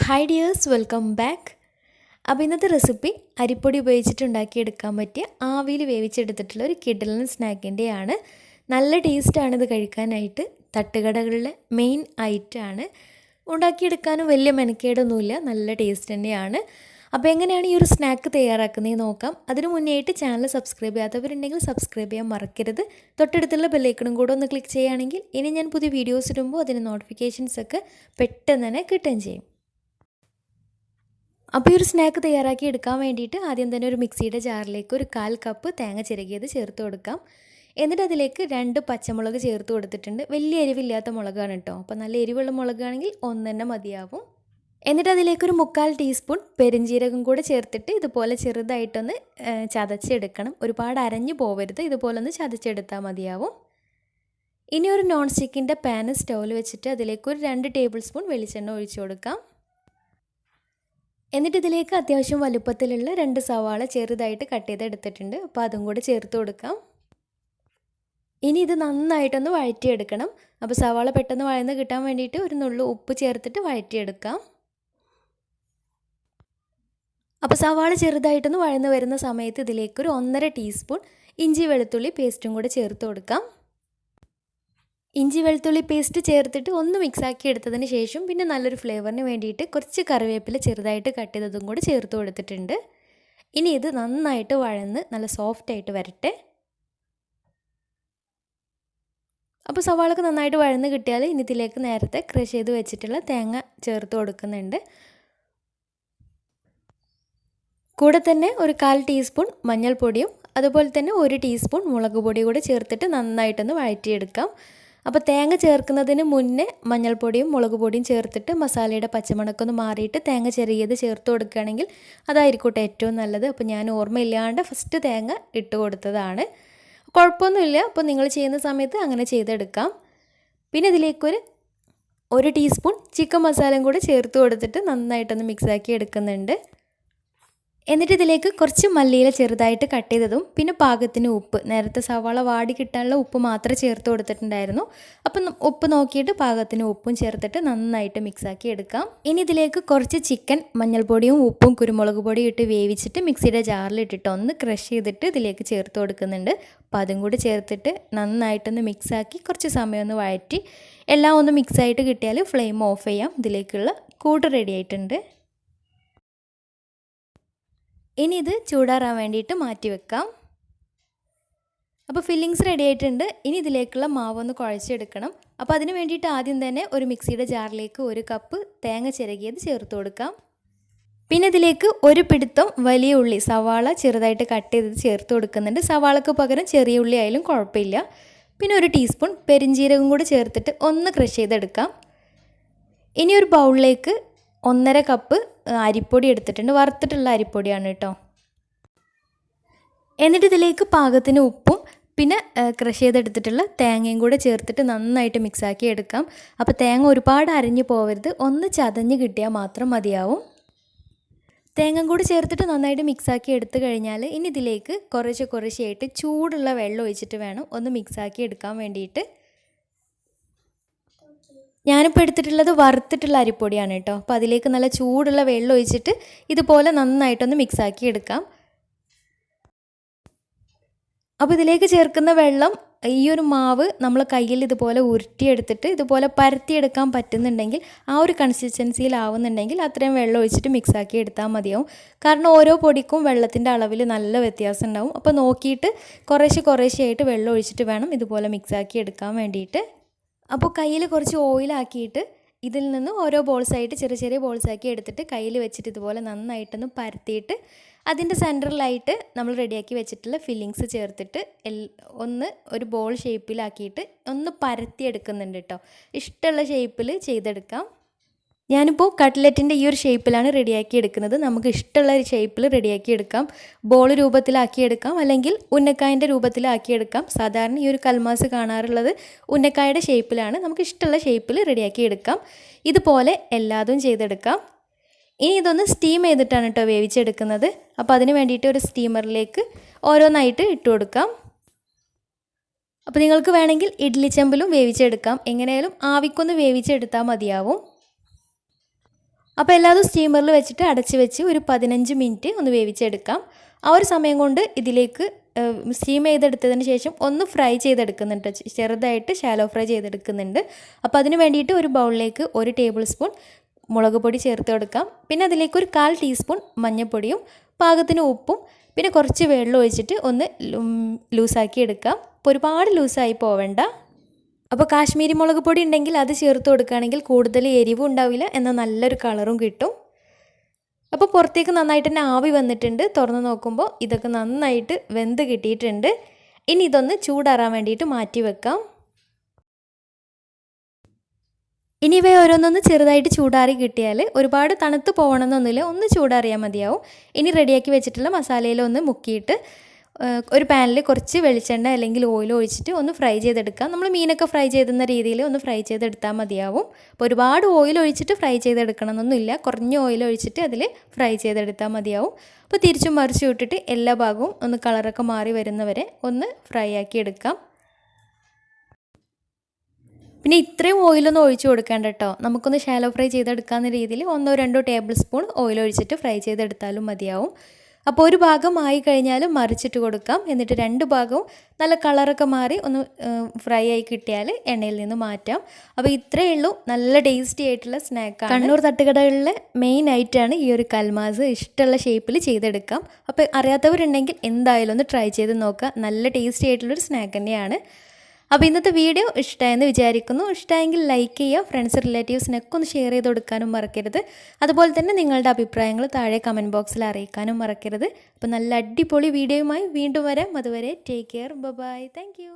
Hi dears, welcome back. അപ്പോൾ ഇന്നത്തെ recipe അരിപ്പൊടി ഉപയോഗിച്ചിട്ടുണ്ടാക്കിയെടുക്കാൻ പറ്റിയ ആവിയിൽ വേവിച്ചെടുത്തിട്ടുള്ള ഒരു കിടിലൻ സ്നാക്കിൻ്റെയാണ്. നല്ല ടേസ്റ്റാണ് ഇത് കഴിക്കാനായിട്ട്. തട്ടുകടകളിലെ മെയിൻ ഐറ്റമാണ്. ഉണ്ടാക്കിയെടുക്കാനും വലിയ മെനക്കേടൊന്നുമില്ല, നല്ല ടേസ്റ്റ് തന്നെയാണ്. അപ്പോൾ എങ്ങനെയാണ് ഈ ഒരു സ്നാക്ക് തയ്യാറാക്കുന്നത് നോക്കാം. അതിന് മുന്നേയായിട്ട് ചാനൽ സബ്സ്ക്രൈബ് ചെയ്യാത്തവരുണ്ടെങ്കിൽ സബ്സ്ക്രൈബ് ചെയ്യാൻ മറക്കരുത്. തൊട്ടടുത്തുള്ള ബെല്ലൈക്കണും കൂടെ ഒന്ന് ക്ലിക്ക് ചെയ്യുകയാണെങ്കിൽ ഇനി ഞാൻ പുതിയ വീഡിയോസ് ഇടുമ്പോൾ അതിന് നോട്ടിഫിക്കേഷൻസൊക്കെ പെട്ടെന്ന് തന്നെ കിട്ടുകയും ചെയ്യും. അപ്പോൾ ഈ ഒരു സ്നാക്ക് തയ്യാറാക്കി എടുക്കാൻ വേണ്ടിയിട്ട് ആദ്യം തന്നെ ഒരു മിക്സിയുടെ ജാറിലേക്ക് ഒരു 1/4 കപ്പ് തേങ്ങ ചിരകിയത് ചേർത്ത് കൊടുക്കാം. എന്നിട്ട് അതിലേക്ക് 2 പച്ചമുളക് ചേർത്ത് കൊടുത്തിട്ടുണ്ട്. വലിയ എരിവില്ലാത്ത മുളകാണ് കേട്ടോ. അപ്പോൾ നല്ല എരിവുള്ള മുളകാണെങ്കിൽ ഒന്ന് തന്നെ മതിയാവും. എന്നിട്ട് അതിലേക്കൊരു 1/4 ടീസ്പൂൺ പെരിഞ്ജീരകം കൂടെ ചേർത്തിട്ട് ഇതുപോലെ ചെറുതായിട്ടൊന്ന് ചതച്ചെടുക്കണം. ഒരുപാട് അരഞ്ഞു പോവരുത്, ഇതുപോലെ ഒന്ന് ചതച്ചെടുത്താൽ മതിയാവും. ഇനി ഒരു നോൺ സ്റ്റിക്കിൻ്റെ പാൻ സ്റ്റൗവിൽ വെച്ചിട്ട് അതിലേക്ക് ഒരു 2 ടേബിൾ സ്പൂൺ വെളിച്ചെണ്ണ ഒഴിച്ചു കൊടുക്കാം. എന്നിട്ട് ഇതിലേക്ക് അത്യാവശ്യം വലുപ്പത്തിലുള്ള 2 സവാള ചെറുതായിട്ട് കട്ട് ചെയ്തെടുത്തിട്ടുണ്ട്. അപ്പോൾ അതും കൂടെ ചേർത്ത് കൊടുക്കാം. ഇനി ഇത് നന്നായിട്ടൊന്ന് വഴറ്റിയെടുക്കണം. അപ്പോൾ സവാള പെട്ടെന്ന് വഴന്ന് കിട്ടാൻ വേണ്ടിയിട്ട് ഒരു നുള്ളു ഉപ്പ് ചേർത്തിട്ട് വഴറ്റിയെടുക്കാം. അപ്പോൾ സവാള ചെറുതായിട്ടൊന്ന് വഴന്ന് വരുന്ന സമയത്ത് ഇതിലേക്ക് ഒരു 1.5 ടീസ്പൂൺ ഇഞ്ചി വെളുത്തുള്ളി പേസ്റ്റും കൂടെ ചേർത്ത് കൊടുക്കാം. ഇഞ്ചി വെളുത്തുള്ളി പേസ്റ്റ് ചേർത്തിട്ട് ഒന്ന് മിക്സാക്കി എടുത്തതിന് ശേഷം പിന്നെ നല്ലൊരു ഫ്ലേവറിന് വേണ്ടിയിട്ട് കുറച്ച് കറിവേപ്പില ചെറുതായിട്ട് കട്ട് ചെയ്തതും കൂടി ചേർത്ത് കൊടുത്തിട്ടുണ്ട്. ഇനി ഇത് നന്നായിട്ട് വഴന്ന് നല്ല സോഫ്റ്റായിട്ട് വരട്ടെ. അപ്പോൾ സവാളൊക്കെ നന്നായിട്ട് വഴന്ന് കിട്ടിയാൽ ഇനി ഇതിലേക്ക് നേരത്തെ ക്രഷ് ചെയ്ത് വെച്ചിട്ടുള്ള തേങ്ങ ചേർത്ത് കൊടുക്കുന്നുണ്ട്. കൂടെ തന്നെ ഒരു 1/4 ടീസ്പൂൺ മഞ്ഞൾപ്പൊടിയും അതുപോലെ തന്നെ 1 ടീസ്പൂൺ മുളക് പൊടിയും കൂടെ ചേർത്തിട്ട് നന്നായിട്ടൊന്ന് വഴറ്റിയെടുക്കാം. അപ്പോൾ തേങ്ങ ചേർക്കുന്നതിന് മുന്നേ മഞ്ഞൾപ്പൊടിയും മുളക് പൊടിയും ചേർത്തിട്ട് മസാലയുടെ പച്ചമണക്കൊന്ന് മാറിയിട്ട് തേങ്ങ ചെറിയത് ചേർത്ത് കൊടുക്കുകയാണെങ്കിൽ അതായിരിക്കട്ടെ ഏറ്റവും നല്ലത്. അപ്പോൾ ഞാൻ ഓർമ്മയില്ലാണ്ട് ഫസ്റ്റ് തേങ്ങ ഇട്ട് കൊടുത്തതാണ്. കുഴപ്പമൊന്നുമില്ല, അപ്പോൾ നിങ്ങൾ ചെയ്യുന്ന സമയത്ത് അങ്ങനെ ചെയ്തെടുക്കാം. പിന്നെ ഇതിലേക്കൊരു 1 ടീസ്പൂൺ ചിക്കൻ മസാലയും കൂടി ചേർത്ത് കൊടുത്തിട്ട് നന്നായിട്ടൊന്ന് മിക്സാക്കി എടുക്കുന്നുണ്ട്. എന്നിട്ട് ഇതിലേക്ക് കുറച്ച് മല്ലിയില ചെറുതായിട്ട് കട്ട് ചെയ്തതും പിന്നെ പാകത്തിന് ഉപ്പ്, നേരത്തെ സവാള വാടി കിട്ടാനുള്ള ഉപ്പ് മാത്രമേ ചേർത്ത് കൊടുത്തിട്ടുണ്ടായിരുന്നു. അപ്പം ഉപ്പ് നോക്കിയിട്ട് പാകത്തിന് ഉപ്പും ചേർത്തിട്ട് നന്നായിട്ട് മിക്സാക്കി എടുക്കാം. ഇനി ഇതിലേക്ക് കുറച്ച് ചിക്കൻ മഞ്ഞൾപ്പൊടിയും ഉപ്പും കുരുമുളക് പൊടിയും ഇട്ട് വേവിച്ചിട്ട് മിക്സിയുടെ ജാറിലിട്ടിട്ട് ഒന്ന് ക്രഷ് ചെയ്തിട്ട് ഇതിലേക്ക് ചേർത്ത് കൊടുക്കുന്നുണ്ട്. അപ്പോൾ അതും കൂടി ചേർത്തിട്ട് നന്നായിട്ടൊന്ന് മിക്സാക്കി കുറച്ച് സമയം ഒന്ന് വഴറ്റി എല്ലാം ഒന്ന് മിക്സായിട്ട് കിട്ടിയാൽ ഫ്ലെയിം ഓഫ് ചെയ്യാം. ഇതിലേക്കുള്ള കൂട്ട് റെഡി ആയിട്ടുണ്ട്. ഇനി ഇത് ചൂടാറാൻ വേണ്ടിയിട്ട് മാറ്റി വെക്കാം. അപ്പോൾ ഫില്ലിങ്സ് റെഡി ആയിട്ടുണ്ട്. ഇനി ഇതിലേക്കുള്ള മാവൊന്ന് കുഴച്ചെടുക്കണം. അപ്പോൾ അതിന് വേണ്ടിയിട്ട് ആദ്യം തന്നെ ഒരു മിക്സിയുടെ ജാറിലേക്ക് 1 കപ്പ് തേങ്ങ ചിരകിയത് ചേർത്ത് കൊടുക്കാം. പിന്നെ ഇതിലേക്ക് ഒരു പിടുത്തം വലിയ ഉള്ളി സവാള ചെറുതായിട്ട് കട്ട് ചെയ്തത് ചേർത്ത് കൊടുക്കുന്നുണ്ട്. സവാളക്ക് പകരം ചെറിയ ഉള്ളി ആയാലും കുഴപ്പമില്ല. പിന്നെ 1 ടീസ്പൂൺ പെരിഞ്ജീരകം കൂടി ചേർത്തിട്ട് ഒന്ന് ക്രഷ് ചെയ്തെടുക്കാം. ഇനി ഒരു ബൗളിലേക്ക് 1.5 കപ്പ് അരിപ്പൊടി എടുത്തിട്ടുണ്ട്. വറുത്തിട്ടുള്ള അരിപ്പൊടിയാണ് കേട്ടോ. എന്നിട്ട് ഇതിലേക്ക് പാകത്തിന് ഉപ്പും പിന്നെ ക്രഷ് ചെയ്തെടുത്തിട്ടുള്ള തേങ്ങയും കൂടെ ചേർത്തിട്ട് നന്നായിട്ട് മിക്സാക്കി എടുക്കാം. അപ്പോൾ തേങ്ങ ഒരുപാട് അരഞ്ഞു പോകരുത്, ഒന്ന് ചതഞ്ഞ് കിട്ടിയാൽ മാത്രം മതിയാവും. തേങ്ങ കൂടി ചേർത്തിട്ട് നന്നായിട്ട് മിക്സാക്കി എടുത്തു കഴിഞ്ഞാൽ ഇനി ഇതിലേക്ക് കുറേശ്ശെയായിട്ട് ചൂടുള്ള വെള്ളം ഒഴിച്ചിട്ട് വേണം ഒന്ന് മിക്സാക്കി എടുക്കാൻ വേണ്ടിയിട്ട്. ഞാനിപ്പോൾ എടുത്തിട്ടുള്ളത് വറുത്തിട്ടുള്ള അരിപ്പൊടിയാണ് കേട്ടോ. അപ്പോൾ അതിലേക്ക് നല്ല ചൂടുള്ള വെള്ളം ഒഴിച്ചിട്ട് ഇതുപോലെ നന്നായിട്ടൊന്ന് മിക്സാക്കി എടുക്കാം. അപ്പോൾ ഇതിലേക്ക് ചേർക്കുന്ന വെള്ളം ഈ ഒരു മാവ് നമ്മൾ കയ്യിൽ ഇതുപോലെ ഉരുട്ടിയെടുത്തിട്ട് ഇതുപോലെ പരത്തിയെടുക്കാൻ പറ്റുന്നുണ്ടെങ്കിൽ ആ ഒരു കൺസിസ്റ്റൻസിയിലാവുന്നുണ്ടെങ്കിൽ അത്രയും വെള്ളം ഒഴിച്ചിട്ട് മിക്സാക്കി എടുത്താൽ മതിയാവും. കാരണം ഓരോ പൊടിക്കും വെള്ളത്തിൻ്റെ അളവിൽ നല്ല വ്യത്യാസം ഉണ്ടാവും. അപ്പോൾ നോക്കിയിട്ട് കുറേശ്ശെയായിട്ട് വെള്ളം ഒഴിച്ചിട്ട് വേണം ഇതുപോലെ മിക്സാക്കി എടുക്കാൻ വേണ്ടിയിട്ട്. അപ്പോൾ കയ്യിൽ കുറച്ച് ഓയിലാക്കിയിട്ട് ഇതിൽ നിന്ന് ഓരോ ബോൾസായിട്ട് ചെറിയ ബോൾസാക്കി എടുത്തിട്ട് കയ്യിൽ വെച്ചിട്ട് ഇതുപോലെ നന്നായിട്ടൊന്ന് പരത്തിയിട്ട് അതിൻ്റെ സെൻറ്ററിലായിട്ട് നമ്മൾ റെഡിയാക്കി വെച്ചിട്ടുള്ള ഫില്ലിങ്സ് ചേർത്തിട്ട് ഒന്ന് ഒരു ബോൾ ഷേപ്പിലാക്കിയിട്ട് ഒന്ന് പരത്തിയെടുക്കുന്നുണ്ട് കേട്ടോ. ഇഷ്ടമുള്ള ഷേപ്പിൽ ചെയ്തെടുക്കാം. ഞാനിപ്പോൾ കട്ട്ലറ്റിൻ്റെ ഈ ഒരു ഷേപ്പിലാണ് റെഡിയാക്കി എടുക്കുന്നത്. നമുക്ക് ഇഷ്ടമുള്ള ഒരു ഷേപ്പിൽ റെഡിയാക്കി എടുക്കാം. ബോൾ രൂപത്തിലാക്കിയെടുക്കാം, അല്ലെങ്കിൽ ഉന്നക്കായൻ്റെ രൂപത്തിലാക്കിയെടുക്കാം. സാധാരണ ഈ ഒരു കൽമാസ് കാണാറുള്ളത് ഉന്നക്കായുടെ ഷേപ്പിലാണ്. നമുക്ക് ഇഷ്ടമുള്ള ഷേപ്പിൽ റെഡിയാക്കി എടുക്കാം. ഇതുപോലെ എല്ലാതും ചെയ്തെടുക്കാം. ഇനി ഇതൊന്ന് സ്റ്റീം ചെയ്തിട്ടാണ് കേട്ടോ വേവിച്ചെടുക്കുന്നത്. അപ്പോൾ അതിന് വേണ്ടിയിട്ട് ഒരു സ്റ്റീമറിലേക്ക് ഓരോന്നായിട്ട് ഇട്ട് കൊടുക്കാം. അപ്പോൾ നിങ്ങൾക്ക് വേണമെങ്കിൽ ഇഡ്ഡലി ചെമ്പിലും വേവിച്ചെടുക്കാം. എങ്ങനെയായാലും ആവിക്കൊന്ന് വേവിച്ചെടുത്താൽ മതിയാവും. അപ്പോൾ എല്ലാതും സ്റ്റീമറിൽ വെച്ചിട്ട് അടച്ച് വെച്ച് ഒരു 15 മിനിറ്റ് ഒന്ന് വേവിച്ചെടുക്കാം. ആ ഒരു സമയം കൊണ്ട് ഇതിലേക്ക് സ്റ്റീം ചെയ്തെടുത്തതിന് ശേഷം ഒന്ന് ഫ്രൈ ചെയ്തെടുക്കുന്നുണ്ട്, ചെറുതായിട്ട് ഷാലോ ഫ്രൈ ചെയ്തെടുക്കുന്നുണ്ട്. അപ്പോൾ അതിന് വേണ്ടിയിട്ട് ഒരു ബൗളിലേക്ക് 1 ടേബിൾ സ്പൂൺ മുളക് പൊടി ചേർത്ത് കൊടുക്കാം. പിന്നെ അതിലേക്ക് ഒരു 1/4 ടീസ്പൂൺ മഞ്ഞൾപ്പൊടിയും പാകത്തിന് ഉപ്പും പിന്നെ കുറച്ച് വെള്ളം ഒഴിച്ചിട്ട് ഒന്ന് ലൂസാക്കി എടുക്കാം. അപ്പോൾ ഒരുപാട് ലൂസായി പോവേണ്ട. അപ്പോൾ കാശ്മീരി മുളക് പൊടി ഉണ്ടെങ്കിൽ അത് ചേർത്ത് കൊടുക്കുകയാണെങ്കിൽ കൂടുതൽ എരിവും ഉണ്ടാവില്ല, എന്നാൽ നല്ലൊരു കളറും കിട്ടും. അപ്പോൾ പുറത്തേക്ക് നന്നായിട്ട് തന്നെ ആവി വന്നിട്ടുണ്ട്. തുറന്ന് നോക്കുമ്പോൾ ഇതൊക്കെ നന്നായിട്ട് വെന്ത് കിട്ടിയിട്ടുണ്ട്. ഇനി ഇതൊന്ന് ചൂടാറാൻ വേണ്ടിയിട്ട് മാറ്റി വെക്കാം. ഇനി ഇവ ഓരോന്നൊന്ന് ചെറുതായിട്ട് ചൂടാറി കിട്ടിയാൽ ഒരുപാട് തണുത്ത് പോകണമെന്നൊന്നുമില്ല, ഒന്ന് ചൂടാറിയാൽ മതിയാവും. ഇനി റെഡിയാക്കി വെച്ചിട്ടുള്ള മസാലയിലൊന്ന് മുക്കിയിട്ട് ഒരു പാനിൽ കുറച്ച് വെളിച്ചെണ്ണ അല്ലെങ്കിൽ ഓയിൽ ഒഴിച്ചിട്ട് ഒന്ന് ഫ്രൈ ചെയ്തെടുക്കാം. നമ്മൾ മീനൊക്കെ ഫ്രൈ ചെയ്യുന്ന രീതിയിൽ ഒന്ന് ഫ്രൈ ചെയ്തെടുത്താൽ മതിയാവും. അപ്പോൾ ഒരുപാട് ഓയിൽ ഒഴിച്ചിട്ട് ഫ്രൈ ചെയ്തെടുക്കണം എന്നൊന്നുമില്ല, കുറഞ്ഞ ഓയിൽ ഒഴിച്ചിട്ട് അതിൽ ഫ്രൈ ചെയ്തെടുത്താൽ മതിയാവും. അപ്പോൾ തിരിച്ചും മറിച്ചും ഇട്ടിട്ട് എല്ലാ ഭാഗവും ഒന്ന് കളറൊക്കെ മാറി വരുന്നവരെ ഒന്ന് ഫ്രൈ ആക്കി എടുക്കാം. പിന്നെ ഇത്രയും ഓയിലൊന്നും ഒഴിച്ച് കൊടുക്കേണ്ട കേട്ടോ, നമുക്കൊന്ന് ഷാലോ ഫ്രൈ ചെയ്തെടുക്കാവുന്ന രീതിയിൽ 1-2 ടേബിൾ സ്പൂൺ ഓയിൽ ഒഴിച്ചിട്ട് ഫ്രൈ ചെയ്തെടുത്താലും മതിയാവും. അപ്പോൾ ഒരു ഭാഗം ആയി കഴിഞ്ഞാൽ മറിച്ചിട്ട് കൊടുക്കാം. എന്നിട്ട് 2 ഭാഗവും നല്ല കളറൊക്കെ മാറി ഒന്ന് ഫ്രൈ ആയി കിട്ടിയാൽ എണ്ണയിൽ നിന്ന് മാറ്റാം. അപ്പോൾ ഇത്രയേ ഉള്ളൂ, നല്ല ടേസ്റ്റി ആയിട്ടുള്ള സ്നാക്കാണ്. കണ്ണൂർ തട്ടുകടകളിലെ മെയിൻ ആയിട്ടാണ് ഈ ഒരു കൽമാസ്. ഇഷ്ടമുള്ള ഷേപ്പിൽ ചെയ്തെടുക്കാം. അപ്പോൾ അറിയാത്തവരുണ്ടെങ്കിൽ എന്തായാലും ഒന്ന് ട്രൈ ചെയ്ത് നോക്കുക, നല്ല ടേസ്റ്റി ആയിട്ടുള്ളൊരു സ്നാക്ക് തന്നെയാണ്. അപ്പോൾ ഇന്നത്തെ വീഡിയോ ഇഷ്ടമായെന്ന് വിചാരിക്കുന്നു. ഇഷ്ടമായെങ്കിൽ ലൈക്ക് ചെയ്യുക, ഫ്രണ്ട്സ് റിലേറ്റീവ്സിനൊക്കെ ഒന്ന് ഷെയർ ചെയ്ത് കൊടുക്കാനും മറക്കരുത്. അതുപോലെ തന്നെ നിങ്ങളുടെ അഭിപ്രായങ്ങൾ താഴെ കമൻറ്റ് ബോക്സിൽ അറിയിക്കാനും മറക്കരുത്. അപ്പോൾ നല്ല അടിപൊളി വീഡിയോയുമായി വീണ്ടും വരാം. അതുവരെ take care, bye, thank U.